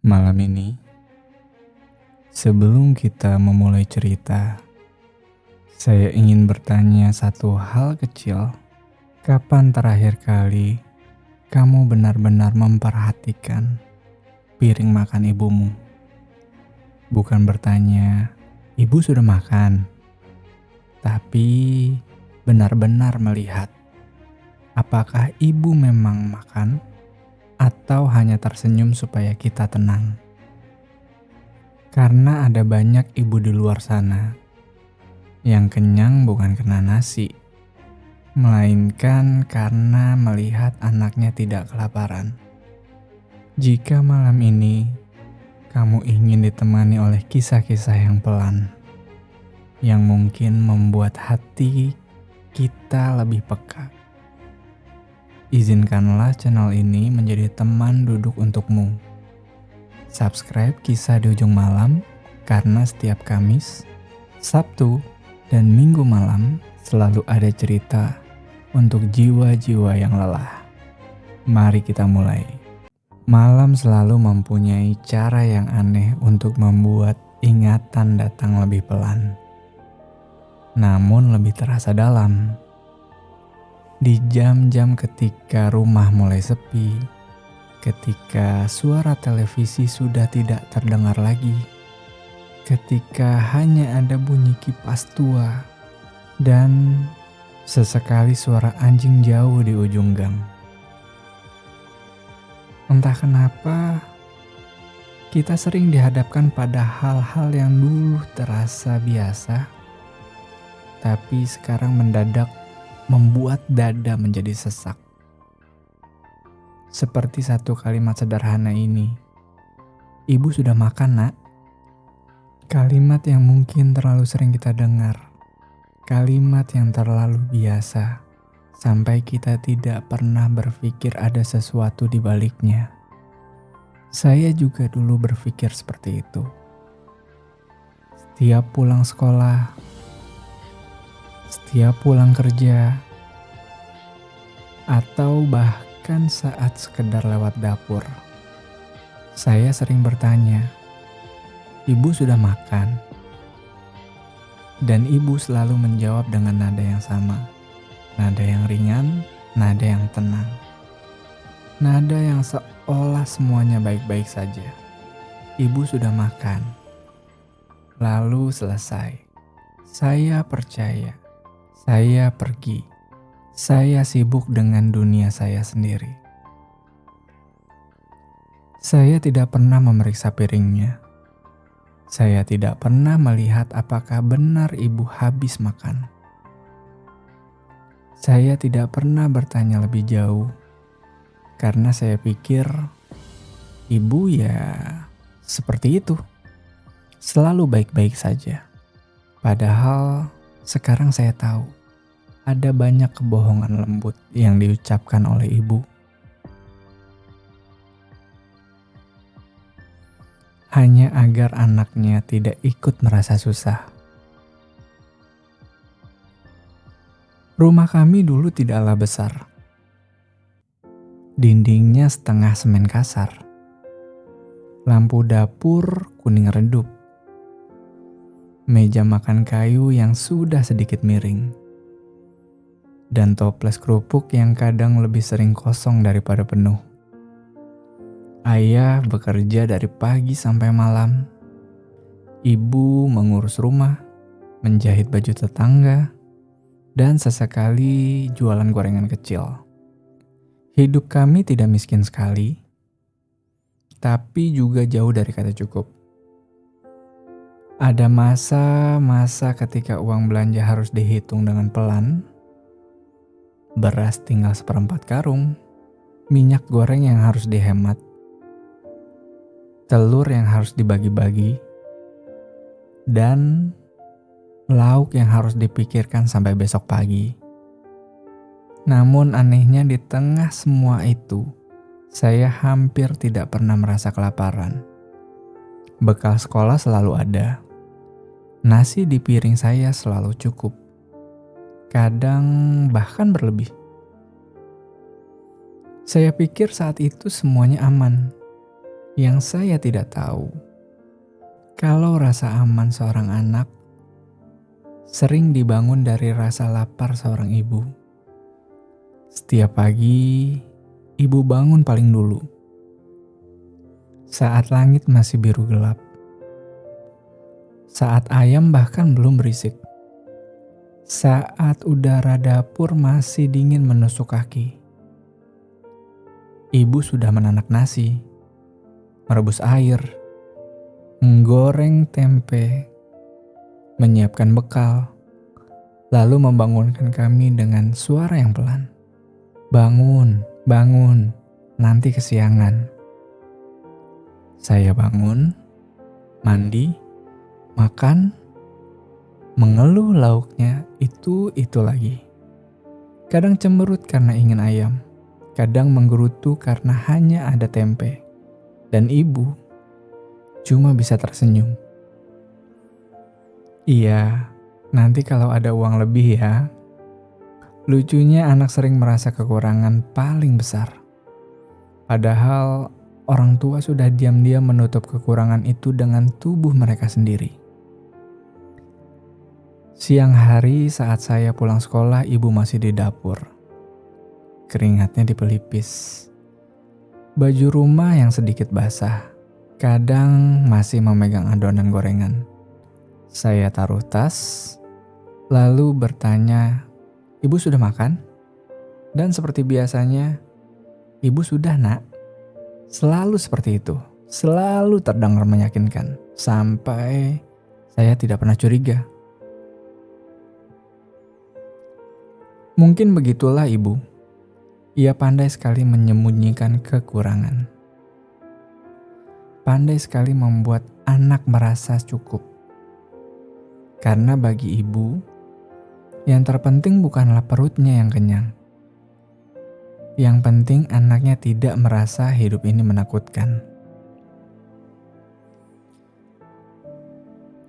Malam ini, sebelum kita memulai cerita, saya ingin bertanya satu hal kecil. Kapan terakhir kali kamu benar-benar memperhatikan piring makan ibumu? Bukan bertanya, ibu sudah makan, tapi benar-benar melihat apakah ibu memang makan atau hanya tersenyum supaya kita tenang. Karena ada banyak ibu di luar sana yang kenyang bukan karena nasi, melainkan karena melihat anaknya tidak kelaparan. Jika malam ini kamu ingin ditemani oleh kisah-kisah yang pelan, yang mungkin membuat hati kita lebih peka, izinkanlah channel ini menjadi teman duduk untukmu. Subscribe Kisah di Ujung Malam karena setiap Kamis, Sabtu, dan Minggu malam selalu ada cerita untuk jiwa-jiwa yang lelah. Mari kita mulai. Malam selalu mempunyai cara yang aneh untuk membuat ingatan datang lebih pelan, namun lebih terasa dalam. Di jam-jam ketika rumah mulai sepi, ketika suara televisi sudah tidak terdengar lagi, ketika hanya ada bunyi kipas tua, dan sesekali suara anjing jauh di ujung gang. Entah kenapa, kita sering dihadapkan pada hal-hal yang dulu terasa biasa, tapi sekarang mendadak membuat dada menjadi sesak. Seperti satu kalimat sederhana ini, "Ibu sudah makan, Nak." Kalimat yang mungkin terlalu sering kita dengar. Kalimat yang terlalu biasa, sampai kita tidak pernah berpikir ada sesuatu di baliknya. Saya juga dulu berpikir seperti itu. Setiap pulang sekolah, setiap pulang kerja, atau bahkan saat sekedar lewat dapur, saya sering bertanya, "Ibu sudah makan?" Dan ibu selalu menjawab dengan nada yang sama. Nada yang ringan, nada yang tenang. Nada yang seolah semuanya baik-baik saja. "Ibu sudah makan." Lalu selesai. Saya percaya. Saya pergi. Saya sibuk dengan dunia saya sendiri. Saya tidak pernah memeriksa piringnya. Saya tidak pernah melihat apakah benar ibu habis makan. Saya tidak pernah bertanya lebih jauh, karena saya pikir ibu ya seperti itu, selalu baik-baik saja. Padahal sekarang saya tahu ada banyak kebohongan lembut yang diucapkan oleh ibu. Hanya agar anaknya tidak ikut merasa susah. Rumah kami dulu tidaklah besar. Dindingnya setengah semen kasar. Lampu dapur kuning redup. Meja makan kayu yang sudah sedikit miring. Dan toples kerupuk yang kadang lebih sering kosong daripada penuh. Ayah bekerja dari pagi sampai malam. Ibu mengurus rumah, menjahit baju tetangga, dan sesekali jualan gorengan kecil. Hidup kami tidak miskin sekali, tapi juga jauh dari kata cukup. Ada masa-masa ketika uang belanja harus dihitung dengan pelan, beras tinggal 1/4 karung, minyak goreng yang harus dihemat, telur yang harus dibagi-bagi, dan lauk yang harus dipikirkan sampai besok pagi. Namun anehnya di tengah semua itu, saya hampir tidak pernah merasa kelaparan. Bekal sekolah selalu ada. Nasi di piring saya selalu cukup. Kadang bahkan berlebih. Saya pikir saat itu semuanya aman. Yang saya tidak tahu, kalau rasa aman seorang anak sering dibangun dari rasa lapar seorang ibu. Setiap pagi, ibu bangun paling dulu. Saat langit masih biru gelap. Saat ayam bahkan belum berisik. Saat udara dapur masih dingin menusuk kaki. Ibu sudah menanak nasi, merebus air, menggoreng tempe, menyiapkan bekal, lalu membangunkan kami dengan suara yang pelan. Bangun, bangun, nanti kesiangan. Saya bangun, mandi, makan, mengeluh lauknya itu lagi. Kadang cemberut karena ingin ayam, kadang menggerutu karena hanya ada tempe. Dan ibu cuma bisa tersenyum. Iya, nanti kalau ada uang lebih ya. Lucunya anak sering merasa kekurangan paling besar. Padahal orang tua sudah diam-diam menutup kekurangan itu dengan tubuh mereka sendiri. Siang hari saat saya pulang sekolah, ibu masih di dapur. Keringatnya dipelipis. Baju rumah yang sedikit basah. Kadang masih memegang adonan gorengan. Saya taruh tas, lalu bertanya, "Ibu sudah makan?" Dan seperti biasanya, "Ibu sudah, Nak." Selalu seperti itu. Selalu terdengar meyakinkan. Sampai saya tidak pernah curiga. Mungkin begitulah ibu. Ia pandai sekali menyembunyikan kekurangan. Pandai sekali membuat anak merasa cukup. Karena bagi ibu, yang terpenting bukanlah perutnya yang kenyang. Yang penting anaknya tidak merasa hidup ini menakutkan.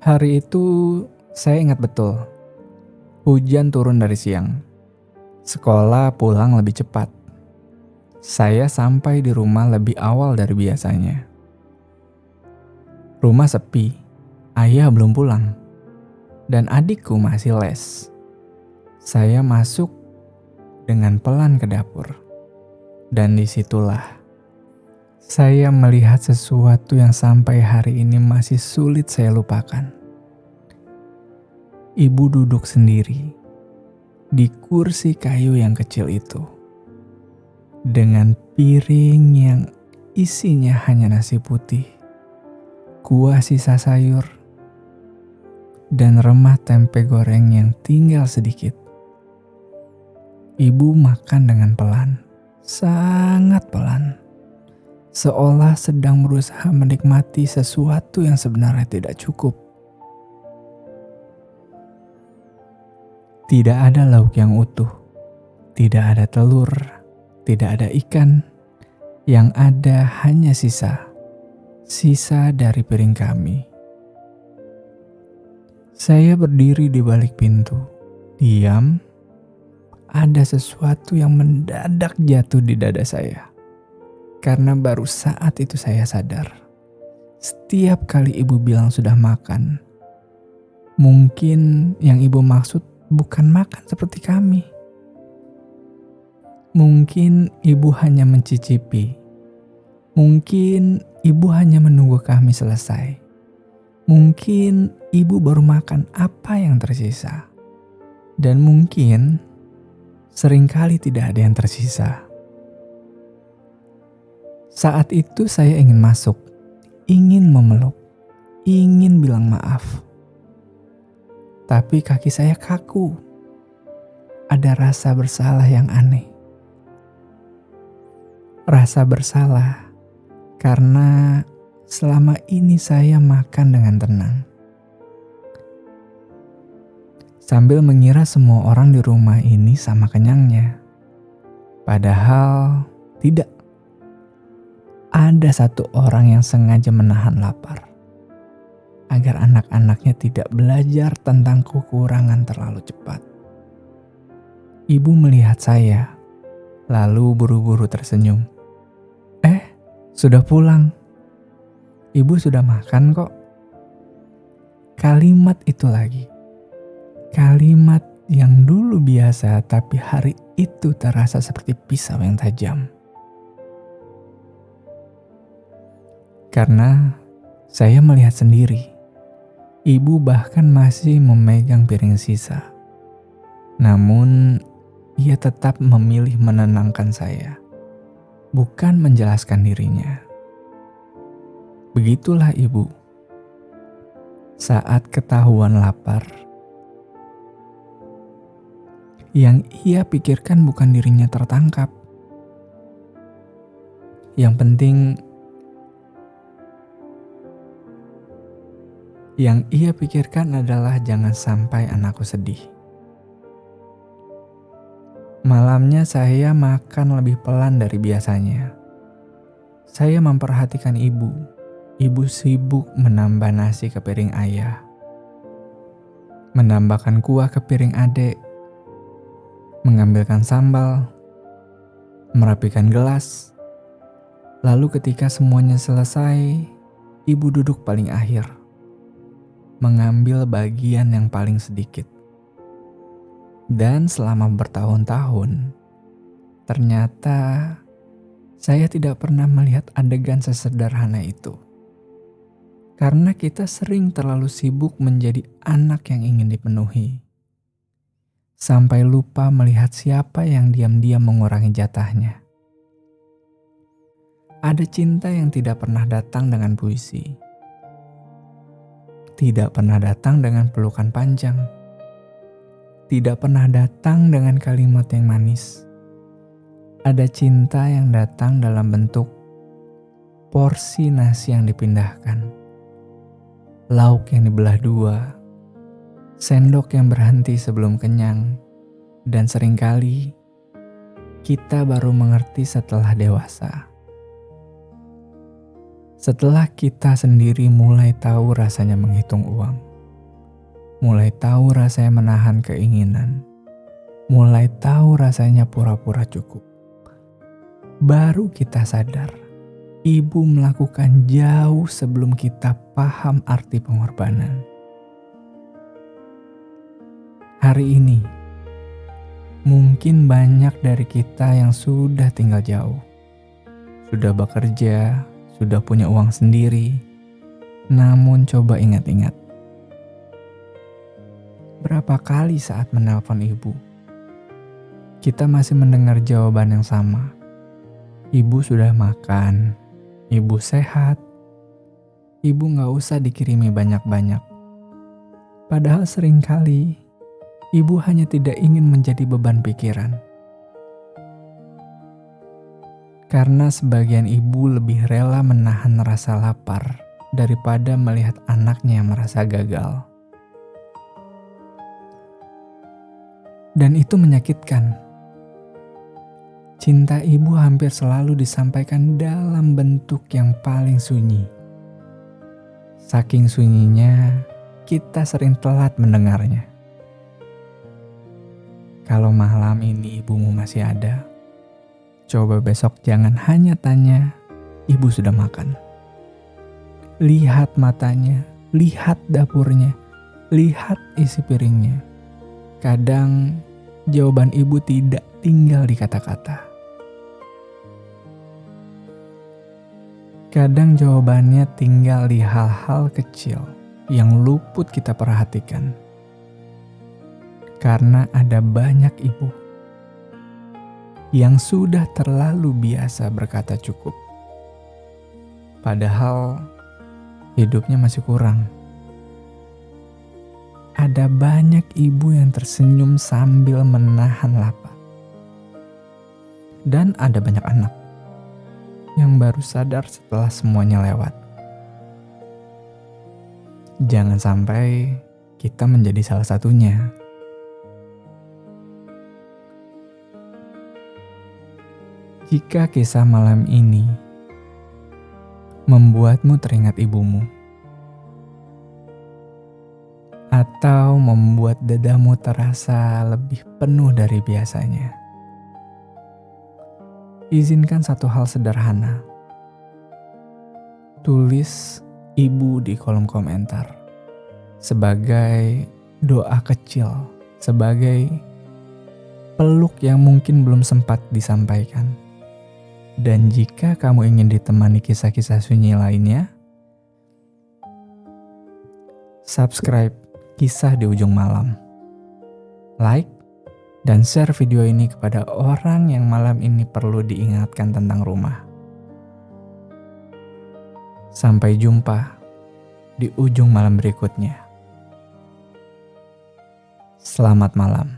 Hari itu saya ingat betul. Hujan turun dari siang. Sekolah pulang lebih cepat. Saya sampai di rumah lebih awal dari biasanya. Rumah sepi, ayah belum pulang, dan adikku masih les. Saya masuk dengan pelan ke dapur, dan disitulah saya melihat sesuatu yang sampai hari ini masih sulit saya lupakan. Ibu duduk sendiri di kursi kayu yang kecil itu, dengan piring yang isinya hanya nasi putih, kuah sisa sayur, dan remah tempe goreng yang tinggal sedikit. Ibu makan dengan pelan, sangat pelan, seolah sedang berusaha menikmati sesuatu yang sebenarnya tidak cukup. Tidak ada lauk yang utuh, tidak ada telur, tidak ada ikan. Yang ada hanya sisa dari piring kami. Saya berdiri di balik pintu, diam. Ada sesuatu yang mendadak jatuh di dada saya. Karena baru saat itu saya sadar. Setiap kali ibu bilang sudah makan, mungkin yang ibu maksud bukan makan seperti kami. Mungkin ibu hanya mencicipi. Mungkin ibu hanya menunggu kami selesai. Mungkin ibu baru makan apa yang tersisa. Dan mungkin seringkali tidak ada yang tersisa. Saat itu saya ingin masuk, ingin memeluk, ingin bilang maaf. Tapi kaki saya kaku. Ada rasa bersalah yang aneh. Rasa bersalah karena selama ini saya makan dengan tenang. Sambil mengira semua orang di rumah ini sama kenyangnya. Padahal tidak. Ada satu orang yang sengaja menahan lapar. Agar anak-anaknya tidak belajar tentang kekurangan terlalu cepat. Ibu melihat saya, lalu buru-buru tersenyum. Sudah pulang. Ibu sudah makan kok. Kalimat itu lagi. Kalimat yang dulu biasa tapi hari itu terasa seperti pisau yang tajam. Karena saya melihat sendiri, ibu bahkan masih memegang piring sisa. Namun, ia tetap memilih menenangkan saya, bukan menjelaskan dirinya. Begitulah ibu. Saat ketahuan lapar, yang ia pikirkan bukan dirinya tertangkap. Yang penting, yang ia pikirkan adalah jangan sampai anakku sedih. Malamnya saya makan lebih pelan dari biasanya. Saya memperhatikan ibu. Ibu sibuk menambah nasi ke piring ayah, menambahkan kuah ke piring adik, mengambilkan sambal, merapikan gelas. Lalu ketika semuanya selesai, ibu duduk paling akhir, mengambil bagian yang paling sedikit. Dan selama bertahun-tahun, ternyata saya tidak pernah melihat adegan sesederhana itu. Karena kita sering terlalu sibuk menjadi anak yang ingin dipenuhi. Sampai lupa melihat siapa yang diam-diam mengurangi jatahnya. Ada cinta yang tidak pernah datang dengan puisi. Tidak pernah datang dengan pelukan panjang. Tidak pernah datang dengan kalimat yang manis. Ada cinta yang datang dalam bentuk porsi nasi yang dipindahkan, lauk yang dibelah dua, sendok yang berhenti sebelum kenyang, dan seringkali kita baru mengerti setelah dewasa. Setelah kita sendiri mulai tahu rasanya menghitung uang, mulai tahu rasanya menahan keinginan, mulai tahu rasanya pura-pura cukup, baru kita sadar ibu melakukan jauh sebelum kita paham arti pengorbanan. Hari ini, mungkin banyak dari kita yang sudah tinggal jauh, sudah bekerja, sudah punya uang sendiri. Namun coba ingat-ingat, berapa kali saat menelpon ibu, kita masih mendengar jawaban yang sama. Ibu sudah makan, ibu sehat, ibu gak usah dikirimi banyak-banyak. Padahal seringkali ibu hanya tidak ingin menjadi beban pikiran. Karena sebagian ibu lebih rela menahan rasa lapar daripada melihat anaknya yang merasa gagal. Dan itu menyakitkan. Cinta ibu hampir selalu disampaikan dalam bentuk yang paling sunyi. Saking sunyinya, kita sering telat mendengarnya. Kalau malam ini ibumu masih ada, coba besok jangan hanya tanya, ibu sudah makan. Lihat matanya, lihat dapurnya, lihat isi piringnya. Kadang jawaban ibu tidak tinggal di kata-kata. Kadang jawabannya tinggal di hal-hal kecil yang luput kita perhatikan. Karena ada banyak ibu yang sudah terlalu biasa berkata cukup. Padahal hidupnya masih kurang. Ada banyak ibu yang tersenyum sambil menahan lapar. Dan ada banyak anak yang baru sadar setelah semuanya lewat. Jangan sampai kita menjadi salah satunya. Jika kisah malam ini membuatmu teringat ibumu, atau membuat dadamu terasa lebih penuh dari biasanya, izinkan satu hal sederhana. tulis ibu di kolom komentar sebagai doa kecil, sebagai peluk yang mungkin belum sempat disampaikan. Dan jika kamu ingin ditemani kisah-kisah sunyi lainnya, subscribe Kisah di Ujung Malam, like, dan share video ini kepada orang yang malam ini perlu diingatkan tentang rumah. Sampai jumpa di ujung malam berikutnya. Selamat malam.